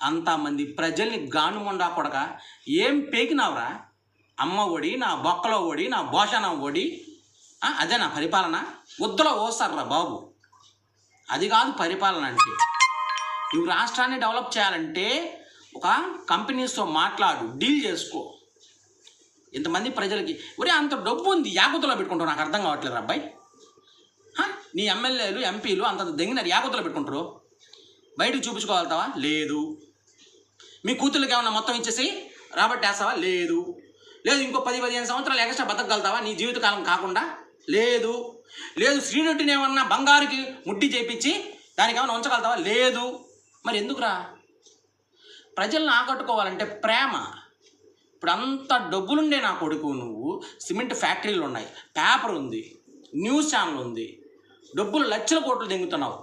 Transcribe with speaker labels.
Speaker 1: అంతమంది ప్రజల్ని గానుమండా కొడక ఏం పేకినావురా? అమ్మ ఒడి, నా బొక్కలో ఒడి, నా భోషణం ఒడి, అదే నా పరిపాలన? ఉద్దలో ఓస్తారా బాబు. అది కాదు పరిపాలన అంటే. నువ్వు రాష్ట్రాన్ని డెవలప్ చేయాలంటే ఒక కంపెనీస్తో మాట్లాడు, డీల్ చేసుకో. ఇంతమంది ప్రజలకి ఒరే అంత డబ్బు ఉంది, యాకుతలో పెట్టుకుంటావు. నాకు అర్థం కావట్లేదు అబ్బాయి. నీ ఎమ్మెల్యేలు ఎంపీలు అంత దెంగినారు, యాకుతలో పెట్టుకుంటారు. బయటకు చూపించుకోగలుగుతావా? లేదు. మీ కూతుళ్ళకి ఏమన్నా మొత్తం ఇచ్చేసి రాబట్టేస్తావా? లేదు. లేదు. ఇంకో 10-15 సంవత్సరాలు ఎక్స్ట్రా బతకగలుగుతావా నీ జీవితకాలం కాకుండా? లేదు. లేదు. శ్రీరెడ్డిని ఏమన్నా బంగారుకి ముడ్డి చేపించి దానికి ఏమన్నా ఉంచగలుగుతావా? లేదు. మరి ఎందుకురా? ప్రజలను ఆకట్టుకోవాలంటే ప్రేమ. ఇప్పుడు అంత డబ్బులుండే నా కొడుకు, నువ్వు సిమెంట్ ఫ్యాక్టరీలు ఉన్నాయి, పేపర్ ఉంది, న్యూస్ ఛానల్ ఉంది, డబ్బులు లక్షల కోట్లు దెంగుతున్నావు.